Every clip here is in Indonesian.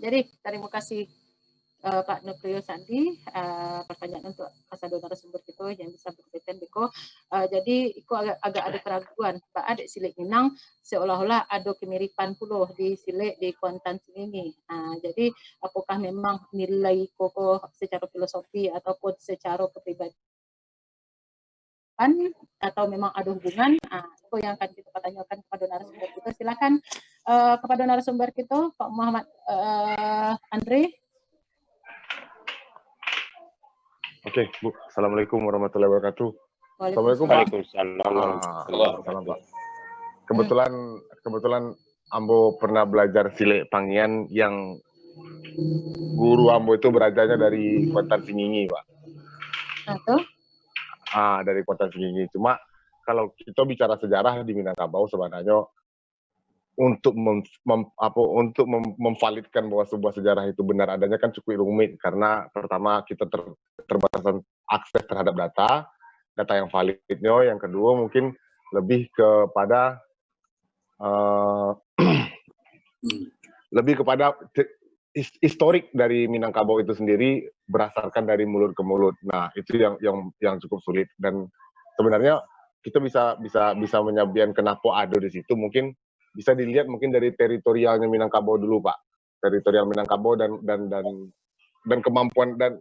Jadi terima kasih Pak Nukrio Sandi, pertanyaan untuk kasado narasumber kita yang bisa berkaitan beko. Jadi aku agak ada keraguan, Pak Adik Silik Minang seolah-olah ada kemiripan puluh di Silik di Kuantan ini. Jadi apakah memang nilai koko secara filosofi ataupun secara kepribadian atau memang ada hubungan? Itu yang akan kita tanyakan kepada narasumber kita. Silakan kepada narasumber kita, Pak Muhammad Andre. Oke, Bu. Assalamualaikum warahmatullahi wabarakatuh. Assalamualaikum, Pak. Waalaikumsalam. Pak. Kebetulan Ambo pernah belajar Silek Pangian yang guru Ambo itu beradanya dari Kuantan Singingi, Pak. Atau? Dari Kuantan Singingi. Cuma kalau kita bicara sejarah di Minangkabau sebenarnya untuk memvalidkan bahwa sebuah sejarah itu benar adanya kan cukup rumit, karena pertama kita terbatasan akses terhadap data yang validnya, yang kedua mungkin lebih kepada historik dari Minangkabau itu sendiri berdasarkan dari mulut ke mulut. Nah, itu yang cukup sulit, dan sebenarnya kita bisa menyampaikan kenapa ada di situ. Mungkin bisa dilihat mungkin dari teritorialnya Minangkabau dulu, Pak. Teritorial Minangkabau dan kemampuan dan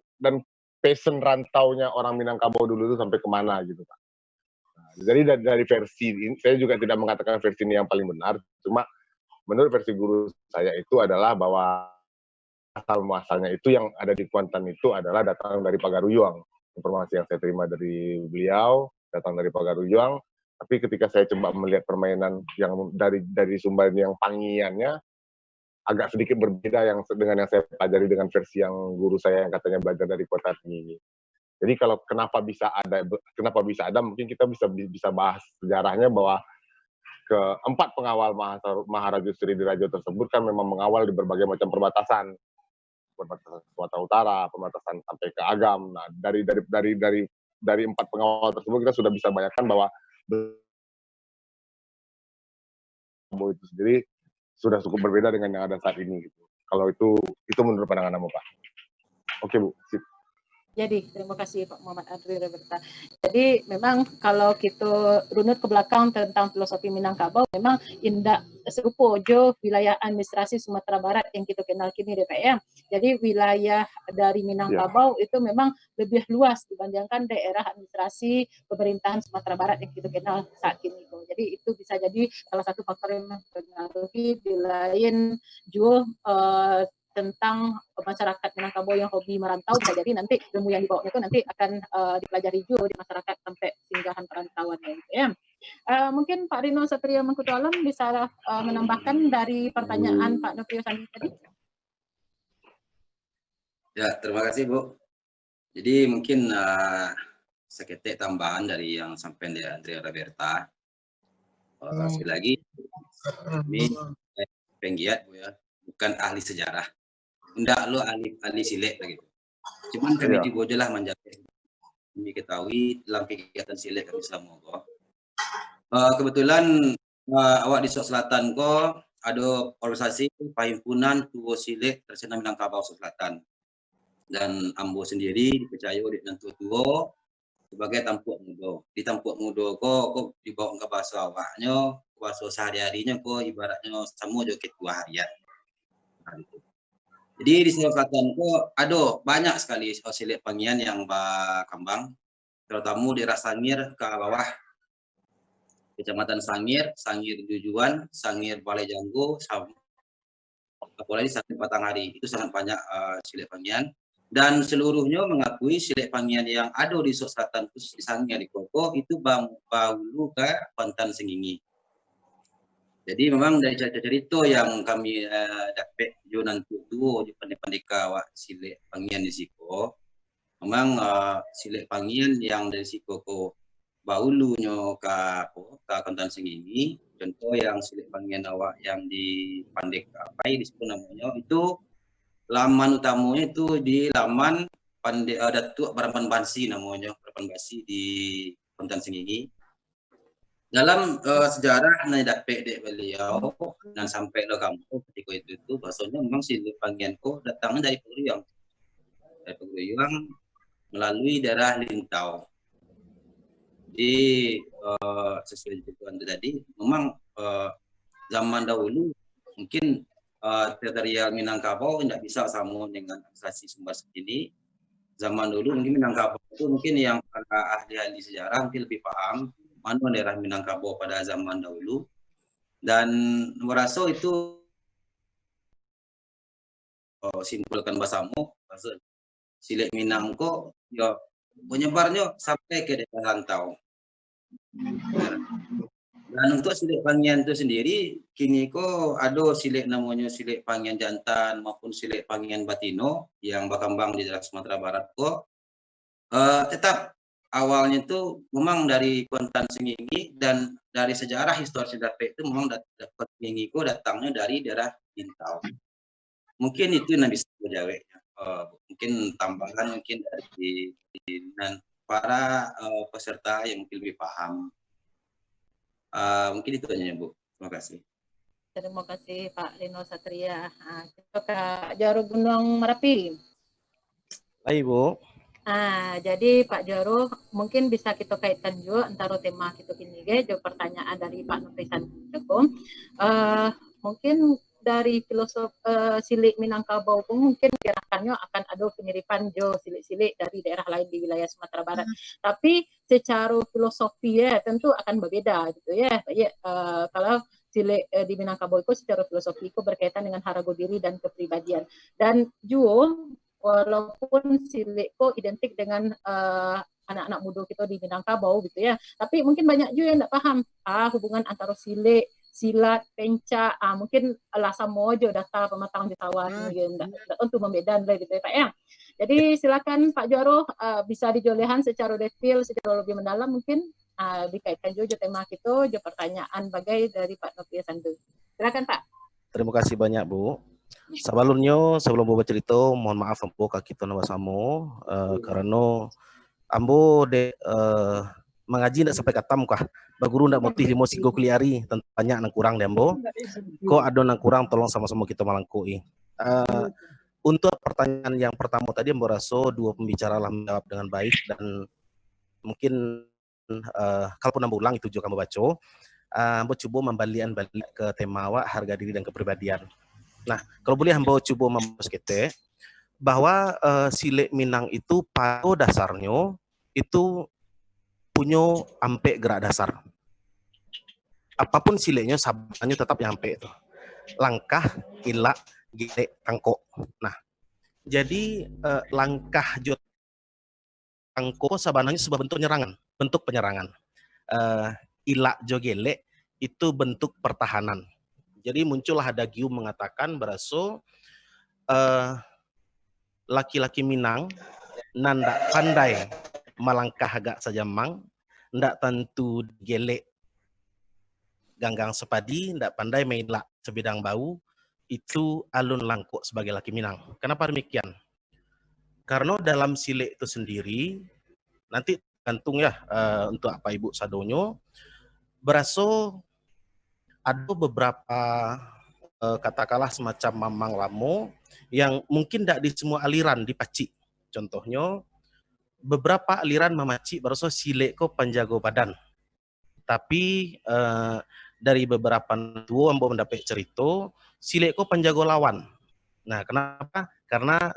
passion rantaunya orang Minangkabau dulu itu sampai kemana gitu, Pak. Nah, jadi dari versi ini, saya juga tidak mengatakan versi ini yang paling benar, cuma menurut versi guru saya itu adalah bahwa asal muasalnya itu yang ada di Kuantan itu adalah datang dari Pagaruyuang. Informasi yang saya terima dari beliau datang dari Pagaruyuang. Tapi ketika saya coba melihat permainan yang dari sumber yang Pangiannya, agak sedikit berbeda dengan yang saya pelajari dengan versi yang guru saya yang katanya belajar dari Kuantan ini. Jadi kalau kenapa bisa ada, mungkin kita bisa bahas sejarahnya, bahwa keempat pengawal Maharaja Sriwijaya tersebut kan memang mengawal di berbagai macam perbatasan Sumatera Utara, perbatasan sampai ke Agam. Nah, dari empat pengawal tersebut kita sudah bisa bayangkan bahwa itu sendiri sudah cukup berbeda dengan yang ada saat ini gitu. Kalau itu menurut pandangan Anda, Pak. Oke, Bu. Sip. Jadi terima kasih Pak Muhammad Andri Roberta. Jadi memang kalau kita runut ke belakang tentang filosofi Minangkabau, memang indah serupa jo wilayah administrasi Sumatera Barat yang kita kenal kini DPM. Jadi wilayah dari Minangkabau itu memang lebih luas dibandingkan daerah administrasi pemerintahan Sumatera Barat yang kita kenal saat ini. Jadi itu bisa jadi salah satu faktor yang mempengaruhi. Di lain juga tentang masyarakat Minangkabau yang hobi merantau, bisa jadi nanti ilmu yang dibawanya itu nanti akan dipelajari juga di masyarakat sampai singgahan perantauan ya. Mungkin Pak Rino Satria Mangkutu Alam bisa menambahkan dari pertanyaan Pak Nukrio Sandi tadi. Ya, terima kasih Bu. Jadi mungkin seketik tambahan dari yang sampai dari Andrea Roberta. Sekali lagi, kami penggiat Bu ya, bukan ahli sejarah. Enggak lo ahli silek begitu. Cuman kami juga lah menjaga. Kami ketahui dalam kegiatan silek kami selama kok. Kebetulan awak di Sulawesi Selatan kok ada organisasi perhimpunan tuo silek tersenar Minangkabau Selatan. Dan Ambo sendiri dipercaya dengan tuo sebagai tampuk mudo. Di tampuk mudo kok dibawa ke bahasa awaknya, bahasa sehari-harinya kok ibaratnya sama joget dua harian. Nah, gitu. Jadi di Sulawesi Selatan kok ada banyak sekali silek Pangian yang berkembang, terutama di Sangir ke bawah, Kecamatan Sangir Tujuan, Sangir Balai Janggo, apalagi Sangir Batanghari. Itu sangat banyak silek Pangian, dan seluruhnya mengakui silek Pangian yang ada di Sulawesi Selatan, khusus di Sangir di Koko, itu bahulu ke Kuantan Singingi. Jadi memang dari cerita yang kami dapat Jonan Tutu di pandeka wak silek Pangian di Siko, memang silek Pangian yang dari Siko ko baulunya ke Kuantan Singingi, contoh yang silek Pangian awak yang di Pandeka Pai di Siko namanya, itu laman utamanya itu di laman Datuk Barapan Bansi namanya, Barapan Bansi di Kuantan Singingi. Dalam sejarah dapet dek beliau dan sampai ke kampung ketika itu bahasanya memang silik Panggian ko datangnya dari Peguyuan melalui daerah Lintau. Jadi sesuai tujuan tadi, memang zaman dahulu mungkin teritorial Minangkabau tidak bisa sama dengan administrasi Sumbar segini. Zaman dulu mungkin Minangkabau itu mungkin yang para ahli-ahli sejarah mungkin lebih paham mana daerah Minangkabau pada zaman dahulu, dan merasa itu simpulkan bahasamu silik Minang ko ya menyebarnya sampai ke daerah rantau. Dan untuk silik Panggian itu sendiri kini ko ada silik namanya silik Panggian jantan maupun silik Panggian batino yang berkembang di daerah Sumatera Barat ko tetap awalnya itu memang dari Kuantan Sengingi, dan dari sejarah historis Dape itu memang dapat Sengingi ko datangnya dari daerah Lintau. Mungkin itu yang bisa menjawab. Mungkin tambahan mungkin dari para peserta yang mungkin lebih paham. Mungkin itu aja Bu. Terima kasih. Terima kasih Pak Rino Satria. Kita ke Jaro Gunung Merapi. Baik Bu. Jadi Pak Jaro mungkin bisa kita kaitkan juga antara tema kita kini jawab pertanyaan dari Pak Nutrisan cukup. Mungkin dari filosof silik Minangkabau pun mungkin gerakannya akan ada kemiripan jo silik-silik dari daerah lain di wilayah Sumatera Barat. Tapi secara filosofi ya tentu akan berbeda gitu ya. Kalau silik di Minangkabau itu secara filosofi itu berkaitan dengan harago diri dan kepribadian. Dan juga walaupun silik ko identik dengan anak-anak muda kita di Minangkabau gitu ya, tapi mungkin banyak juga yang tidak paham hubungan antara silik, silat, penca, mungkin lah sama aja data pematang di sawah tidak tentu membedakan lah gitu ya Pak ya. Jadi silakan Pak Jaro bisa dijolehan secara detail, secara lebih mendalam mungkin dikaitkan juga tema kita, juga pertanyaan bagai dari Pak Nopia Sandu. Silakan Pak. Terima kasih banyak Bu. Sebelum Bu bercerita, mohon maaf ambo kaki kita nama samo karena ambo mengaji tidak sampai katam kah. Baguru ndak motif limo sigo kliari tentu banyak nang kurang deh ambo. Kok ada nang kurang tolong sama-sama kita malangkui. Untuk pertanyaan yang pertama tadi ambo rasa dua pembicara lah menjawab dengan baik, dan mungkin kalaupun ambo ulang itu juga ambo baca. Ambo coba membalian ke tema harga diri dan kepribadian. Nah, kalau boleh hamba coba membahas kita bahwa silik Minang itu pada dasarnya itu punya ampe gerak dasar. Apapun siliknya, sabananya tetap yang ampe itu. Langkah, ilak, gile, tangkok. Nah, jadi langkah jod tangkok sabananya sebuah bentuk penyerangan. Ilak jogele itu bentuk pertahanan. Jadi muncullah ada gium mengatakan berasa laki-laki Minang ndak pandai melangkah agak saja mang, ndak tentu gelek ganggang sepadi, ndak pandai melak sebidang bau, itu alun langkuk sebagai laki Minang. Kenapa demikian? Karena dalam silik itu sendiri, nanti gantung ya untuk apa Ibu Sadonyo, berasa ada beberapa katakanlah semacam mamang lamo yang mungkin tidak di semua aliran dipaci. Contohnya beberapa aliran memaci berasa silik ko panjago badan. Tapi dari beberapa tua ambo mendapat cerita silik ko panjago lawan. Nah, kenapa? Karena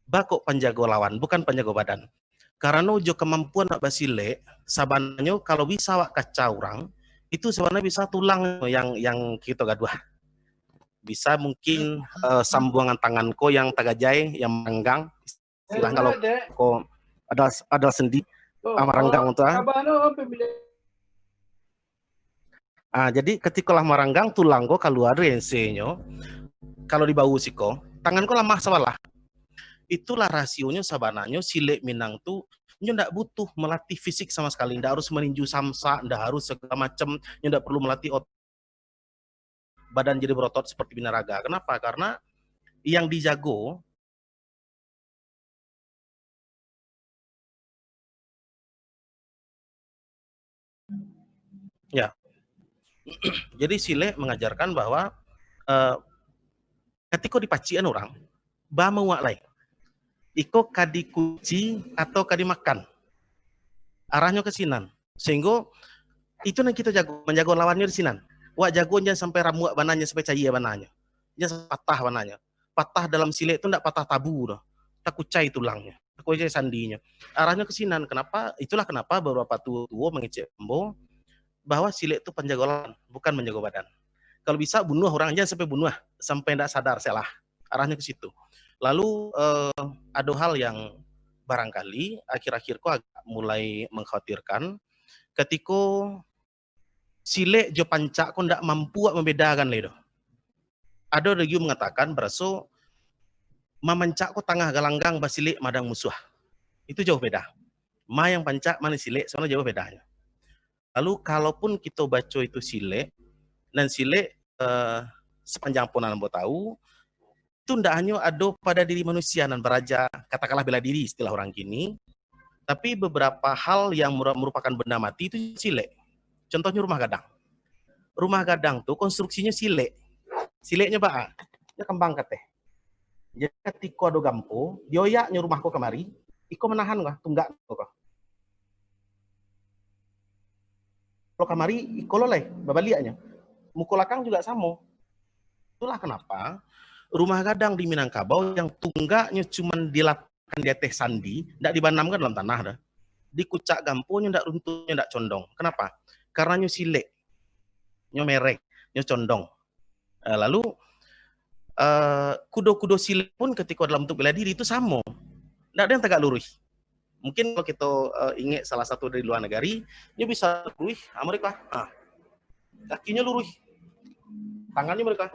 bakok panjago lawan bukan panjago badan. Karena ujo kemampuan nak basilek sabananya kalau bisa wak kaca orang itu sebenarnya bisa tulang yang kita gaduh. Bisa mungkin sambungan tanganku yang tagajai yang merenggang, istilahnya kalau ko ada sendi merenggang untuk jadi ketika lah merenggang tulang ko keluar rensenyo, kalau di bau siko tangan ko lemah sawalah. Itulah rasionya sabananya silik Minang tuh nyo ndak butuh melatih fisik sama sekali, ndak harus meninju samsa, ndak harus segala macam, nyo ndak perlu melatih badan jadi berotot seperti binaraga. Kenapa? Karena yang dijago Ya. Jadi sile mengajarkan bahwa eh, ketika dipacian orang, ba mauak lain. Iko kadi kunci atau kadi makan. Arahnya ke sinan. Sehingga itu yang kita jago, menjago lawannya di sinan. Wak jago jangan sampai ramuak bananya, sampai cair bananya. Jangan patah bananya. Patah dalam sile itu enggak patah tabu. Tak kucai tulangnya. Tak kucai sandinya. Arahnya ke sinan. Kenapa? Itulah kenapa beberapa tua mengecek Ambo bahwa sile itu penjaga lawan, bukan menjaga badan. Kalau bisa bunuh orang aja sampai bunuh, sampai tidak sadar salah. Arahnya ke situ. Lalu ada hal yang barangkali akhir-akhir kok agak mulai mengkhawatirkan ketika sile jo pancak kok tidak mampu membedakan ledo. Ada lagi mengatakan beraso mamancak kok tengah galanggang basilik madang musuh. Itu jauh beda. Ma yang pancak mana sile, soalnya jauh bedanya. Lalu kalaupun kita baca itu sile, dan sile sepanjang pun anda tahu, itu tidak hanya ada pada diri manusia dan beraja, katakanlah bela diri istilah orang kini, tapi beberapa hal yang merupakan benda mati itu sile. Contohnya rumah gadang. Rumah gadang tuh konstruksinya sile. Silenya baa, dia kembang kateh. Jadi ketika ada gampo, dioyaknya rumahku kemari, iko menahan kah, tunggak kah. Kalau kamari, iko loleh, babaliaknya. Mukulakang juga sama. Itulah kenapa rumah gadang di Minangkabau yang tunggaknya cuma dilakukan di atas sandi, tidak dibanamkan dalam tanah dah. Dikucak gamponya tidak runtuhnya tidak condong. Kenapa? Karena nyo silek, nyo merek, nyo condong. Lalu kudo-kudo silek pun ketika dalam bentuk bela diri itu sama. Tidak ada yang tegak lurus. Mungkin kalau kita ingat salah satu dari luar negari, nyo bisa lurus, mereka, kakinya lurus, tangannya mereka.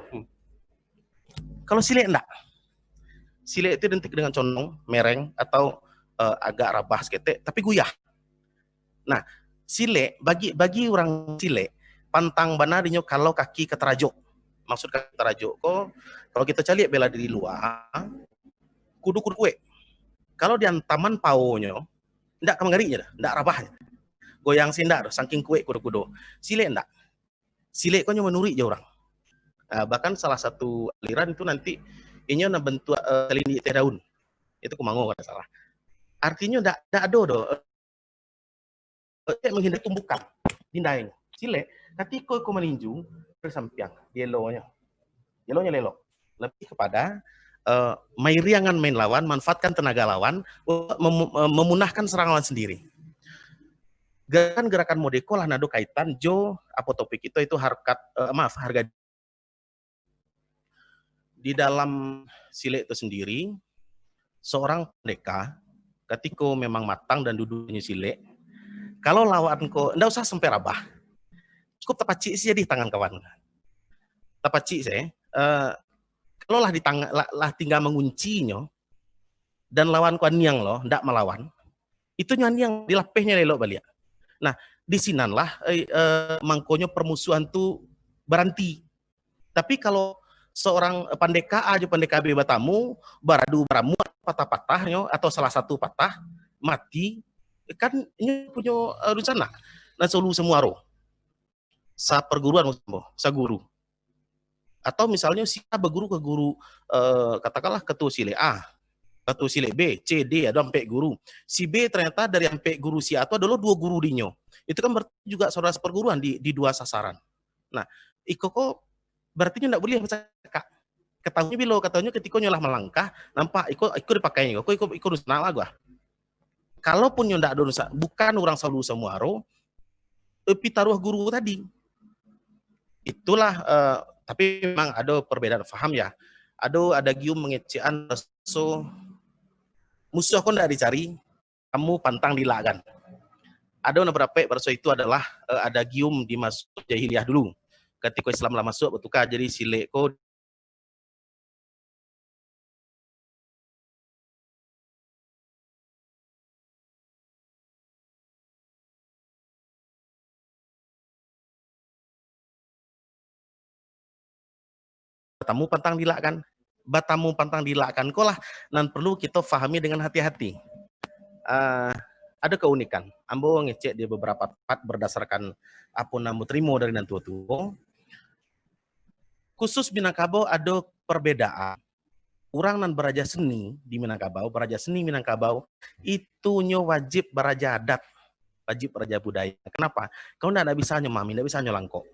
Kalau silek enggak. Silek itu identik dengan condong, mereng, atau agak rabah sekete, tapi guyah. Nah, silek, bagi orang silek, pantang bana dinyo kalau kaki keterajuk. Maksud kaki keterajuk, kok kalau kita cari bela diri luar, kudu-kudu kue. Kalau di antaman paunya, enggak kemengerinya dah, enggak rabahnya. Goyang sih enggak, saking kue kudu-kudu. Silek enggak. Silek kok menuri aja orang. Bahkan salah satu aliran itu nanti ini bentuk selindik teh daun. Itu kumango kalau salah. Artinya enggak ada do. Menghindari tumbukan dindain. Silek ketika kau meninju bersampiang yellownya lelo. Lebih kepada main riangan main lawan, manfaatkan tenaga lawan memunahkan serangan lawan sendiri. Gerakan modeko lah nado kaitan jo apa topik itu harkat harga di dalam silek itu sendiri. Seorang pendeka ketika memang matang dan duduknya silek, kalau lawan ko ndak usah sampai rabah, cukup tepaci sih jadi tangan kawan. Tepaci saya, kalau lah di tangan lah tinggal menguncinya dan lawan ko niang loh, ndak melawan, itu nyaniang dilapehnya lelok balik. Nah, di sinanlah mangkonyo permusuhan tuh berhenti. Tapi kalau seorang pendeka aja pendeka B batamu baradu baramu patah-patahnya atau salah satu patah mati kan ini punya rencana dan solu semua roh sa perguruan sa guru atau misalnya si A berguru ke guru katakanlah ketua sile A, ketua sile B, C, D ada sampai guru. Si B ternyata dari sampai guru si A itu adalah 2 guru dinyo. Itu kan berarti juga saudara seperguruan di 2 sasaran. Nah, ikoko berarti tidak boleh kak. Ketahuinya bilo, ketahuinya ketika nyolah melangkah, nampak ikut dipakainya, ikut rusna lah gua. Kalaupun nyo ndak ada rusak, bukan orang selalu semua ro, pitaruh guru tadi. Itulah tapi memang ada perbedaan paham ya. Ada gium mengecekan so musuh kau ndak dicari, kamu pantang dilagan. Ada beberapa perso itu adalah ada gium di masuk jahiliyah dulu. Ketika Islam lah masuk betukar jadi silek ko batamu pantang dilakan. Batamu pantang dilakan kok lah nan perlu kita fahami dengan hati-hati. ada keunikan. Ambo ngecek di beberapa tempat berdasarkan apa nambo terima dari nantua-tua. Khusus Minangkabau ada perbedaan. Orang nan beraja seni di Minangkabau, beraja seni Minangkabau, itu wajib beraja adat, wajib beraja budaya. Kenapa? Kau ndak bisa mami, ndak bisa langkok.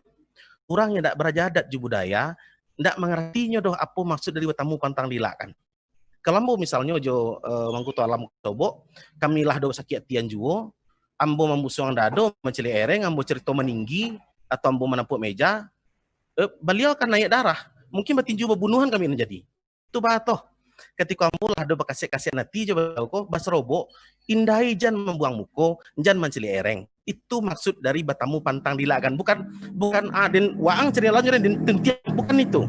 Orang yang ndak beraja adat di budaya, ndak mengertinya doh apa maksud dari tamu pantang lila kan. Kalau ambo misalnya jo mangkutu alam tobo, kami lah do sakit tian juo, ambo membusuang dado, menceli ereng, ambo cerita meninggi, atau ambo menampuk meja, beliau akan naik darah. Mungkin bertinju pembunuhan kami menjadi. Itu batoh. Ketika ambo lah do bekasih-kasih nanti coba ko basrobo, indai jan membuang muko, jan menceli ereng. Itu maksud dari batamu pantang dilakan. Bukan aden waang cerita lanjut dan tentian, bukan itu.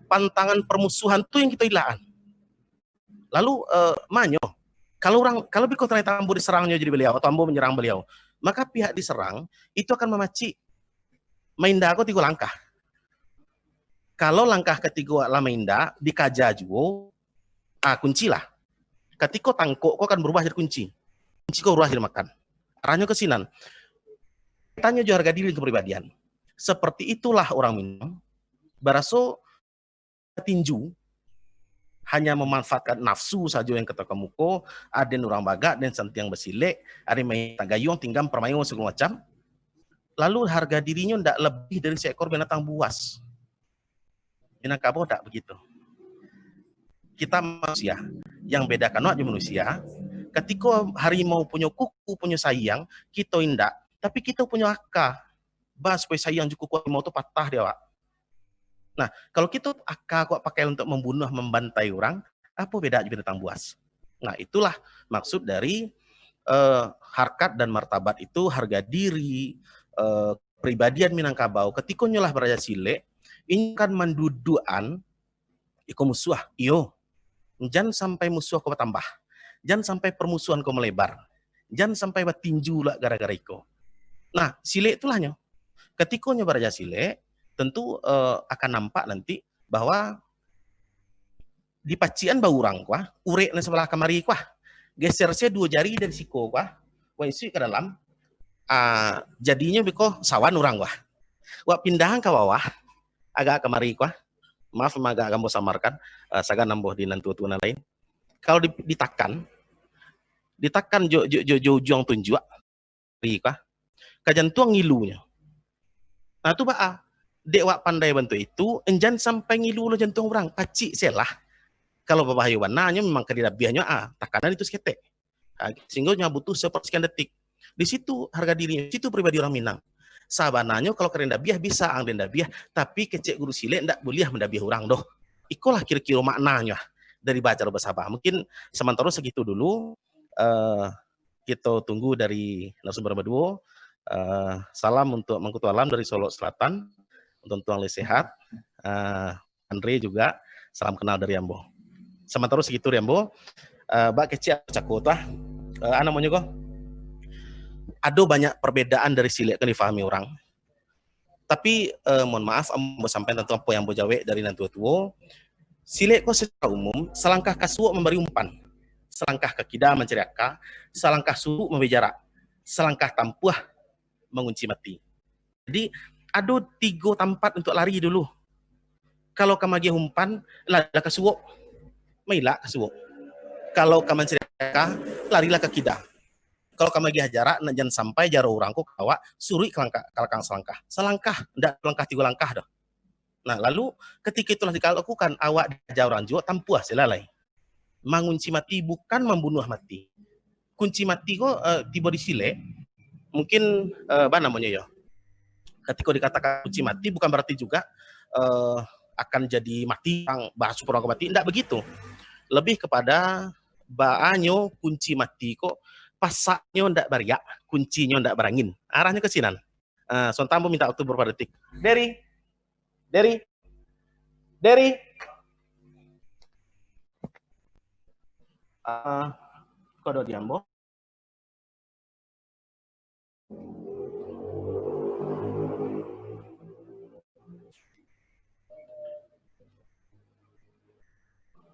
Pantangan permusuhan itu yang kita hilaan. Lalu manyo, kalau biko ternyata ambo diserangnya jadi beliau atau ambo menyerang beliau, maka pihak diserang itu akan memaci mainda aku 3 langkah. Kalau langkah ketiga lah mainda dikaja juga, kunci lah. Ketika tangkok kau akan berubah jadi kunci kau berubah jadi makan. Arahnya ke sinan. Tanya juga harga diri kepribadian. Seperti itulah orang Minang. Baraso tinju hanya memanfaatkan nafsu saja yang kata kemuko, ada orang baga dan sentiang besilek, ada main tagayong, tinggam permainan segala macam. Lalu harga dirinya tidak lebih dari seekor binatang buas. Minangkabau tidak begitu. Kita manusia, yang bedakan aja manusia, ketika harimau punya kuku, punya sayang, kita indak, tapi kita punya akal. Bahas supaya sayang juga harimau itu patah dia, Wak. Nah, kalau kita akal kok pakai untuk membunuh, membantai orang, apa beda binatang buas? Nah, itulah maksud dari harkat dan martabat itu, harga diri, pribadian Minangkabau. Ketika nyolah beraja sile, ini kan menduduan, iko musuh, iyo. Jangan sampai musuh kau bertambah. Jangan sampai permusuhan kau melebar. Jangan sampai bertinju lah gara-gara iko. Nah, sile itulah nyo. Ketika nyo beraja sile, tentu akan nampak nanti bahwa di pacian bau orang kuah, urek na sebelah kamari kuah, geser saya 2 jari dari siko kuah, isi ke dalam, jadinya biko sawan orang kuah. Wah pindahan ke bawah, agak kamari kuah, maaf agak kamu samarkan, saga nambuh di nantu-tuan lain. Kalau ditakan juang tunjuk, kuah, kajantuang ngilunya. Nah itu bah, dek pandai bantu itu, enjan sampai ngilu lo jantung orang, pacik selah. Kalau berbahaya warnanya memang kedidabiahnya, takanan itu seketek. Sehingga butuh sepersekian detik. Di situ harga dirinya, situ pribadi orang Minang. Sabananya kalau keren dabiah bisa ang dabiah, tapi kecek guru sile ndak boleh mendabiah orang doh. Ikulah kira-kira maknanya dari baca bersabah. Mungkin sementara segitu dulu. Kita tunggu dari narasumber berdua. Salam untuk Mangkutu Alam dari Solo Selatan. Untuk Tuang sehat. Andre juga salam kenal dari Ambo. Sementara segitu Ambo. Mbak kecil cakutah. Anak mau juga. Ada banyak perbedaan dari silik yang difahami orang. Tapi mohon maaf, Ambo sampai tentu apa yang Ambo jawe dari nantua-tua. Silik kok secara umum, selangkah kasuuk memberi umpan. Selangkah kekida mencari akal, selangkah suruh memberi jarak, selangkah tampuah mengunci mati. Jadi ada 3 tempat untuk lari dulu. Kalau kamu lagi umpan, larilah ke suwok, mailah ke suwok. Kalau kamu mencari akal, larilah ke kida. Kalau kamu lagi jarak, jangan sampai jarak orangku kawa suri kelangkang selangkah, ndak langkah 3 langkah dah. Nah lalu ketika itulah dilakukan, awak jauh orang juga tampuah selalai. Mengunci mati bukan membunuh mati. Kunci mati kok tiba di sile, mungkin apa namanya ya? Ketika dikatakan kunci mati bukan berarti juga akan jadi mati, bahas super mati, tidak begitu. Lebih kepada baanyo kunci mati kok pasaknya ndak beriak, kuncinya ndak berangin. Arahnya ke sinan. Sontambo minta waktu beberapa detik. Dari. Kodo diambo.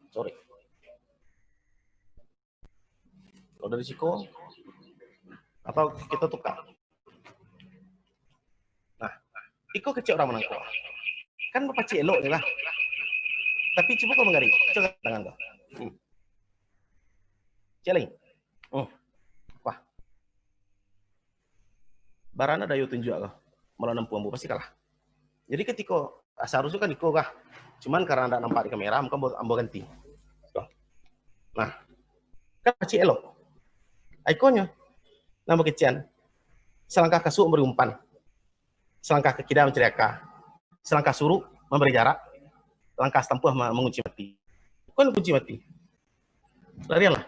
Sorry. Kalau dari Siko, Atau kita tukar. Nah, iko kecil orang menang kau. Kan bapak cik elok ni lah. Tapi cuba kau mengari. Coba tangan kau. Cik lain. Wah. Barana dayu tunjuk kau. Malah nampu ambu pasti kalah. Jadi ketika seharusnya kan iko kah. Cuman karena tidak nampak di kamera, ambo ganti. Nah, kan cik elok. Ikonnya. Nama kecian. Selangkah kasuk memberi umpan. Selangkah ke kiri mencari akar. Selangkah suruh memberi jarak. Langkah setempuh mengunci mati. Kau kunci mati. Larian lah.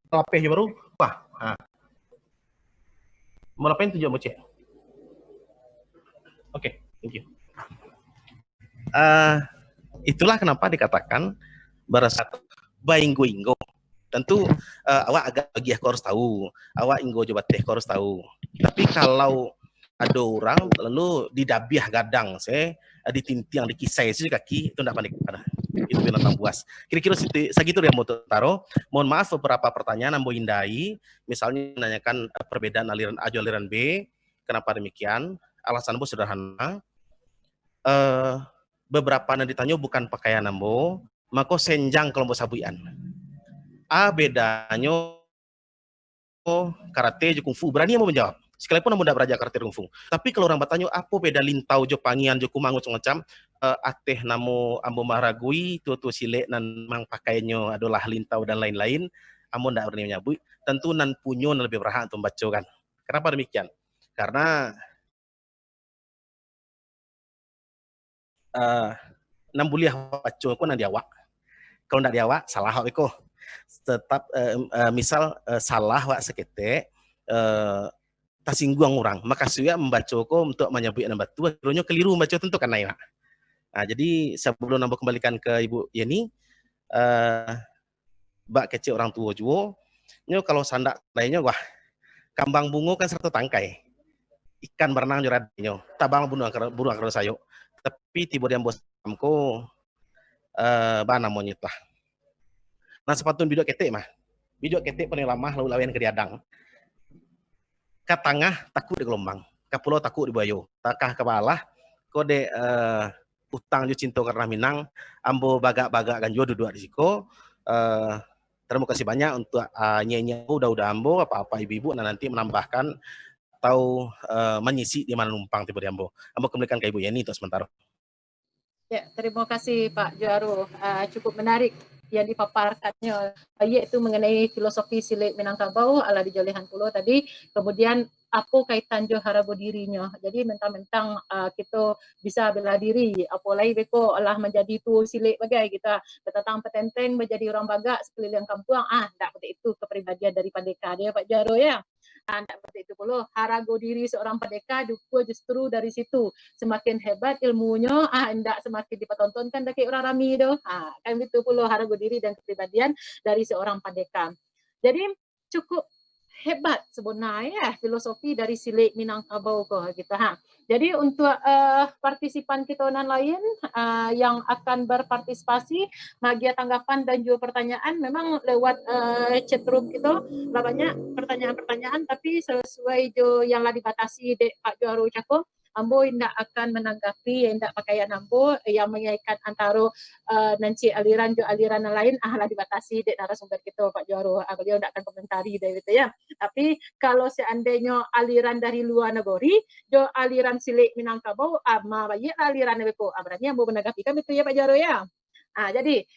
Lapeh je baru. Wah. Mau lapain tunjuk bocek. Oke, thank you. Itulah kenapa dikatakan berasal bainggo-inggo. Tentu awak agak bagi aku harus tahu, awak inggo coba teh harus tahu. Tapi kalau ada orang lalu didabiah gadang, ditintiang, dikisai sih kaki itu tidak panik pada. Itu binatang buas. Kira-kira segitu yang mau taruh. Mohon maaf beberapa pertanyaan yang mau hindai, misalnya menanyakan perbedaan aliran A dan aliran B. Kenapa demikian? Alasan bu sederhana. Beberapa yang ditanya bukan pakaian ambo, maka senjang kelompok sabuian. A bedanya karate jo kungfu, berani mau menjawab. Sekalipun ambo tidak belajar karate kungfu. Tapi kalau orang bertanya apa beda lintau jo pangian jo kumangu macam ateh namo ambo maragui tu silek nan mang pakaiannya adalah lintau dan lain-lain, ambo tidak berani menyebut. Tentu nan punyo nan lebih berhak untuk membaca kan. Kenapa demikian? Karena nan buliah baca ko nan diawak. Kalau tidak diawak salah hak ko. Tetap misal salah wak sekete tersinggung orang, maka saya membaca ko untuk menyebut nama batu, akhirnya keliru membaca tentu kan naik. Nah, jadi sebelum nambah kembalikan ke Ibu Yeni, bak kecil orang tua juga, kalau sandak lainnya wah, kambang bungo kan serta tangkai, ikan berenang juradnya, tabang bunuh akar sayuk, tapi tiba yang bos amko, bana monyet lah. Nah, sepatun bidok ketek mah. Bidok ketek paling lama lalu lawan ke diadang. Ke tengah takut di gelombang, ke pulau takut di bayo. Takah ke bawah kode utang jo cinta karena Minang, ambo bagak-bagak kan jo duduk di siko. Terima kasih banyak untuk nyanyi udah ambo apa-apa ibu-ibu nanti menambahkan atau mengisi di mana numpang tiba di ambo. Ambo kembalikan ke Ibu Yeni untuk sementara. Ya, terima kasih Pak Juaro. Cukup menarik yang dipaparkannya, yaitu mengenai filosofi Silek Minangkabau ala di Jolehan Pulau tadi, kemudian apa kaitan jo harago dirinya. Jadi mentang-mentang kita bisa bela diri, apalagi beko olah menjadi tu Silek bagai kita bertatang petenteng menjadi orang bagak sekeliling kampung, tak seperti itu kepribadian dari Padeka dia Pak Jaro ya. Tak seperti itu pula harago diri seorang Padeka justru dari situ semakin hebat ilmunya, hendak semakin dipertontonkan dari orang rami tu. Kan itu pula harago diri dan kepribadian dari seorang Padeka. Jadi cukup hebat sebenarnya filosofi dari Silek Minangkabau kita. Jadi untuk partisipan kita nan lain yang akan berpartisipasi bagi tanggapan dan juga pertanyaan memang lewat chat room kita banyak pertanyaan-pertanyaan tapi sesuai jo yang lah dibatasi dek Pak Juaro Cako. Ambo tidak akan menanggapi tidak pakaian ambo yang mengaitkan antara nanti aliran jo aliran lain lah dibatasi dek narasumber kita Pak Juaro. Beliau tidak akan komentari deh gitu ya. Tapi kalau seandainya aliran dari luar negeri, jo aliran Silek Minangkabau, bayi aliran beko, berarti ambo menanggapi kan itu ya Pak Juaro ya. Jadi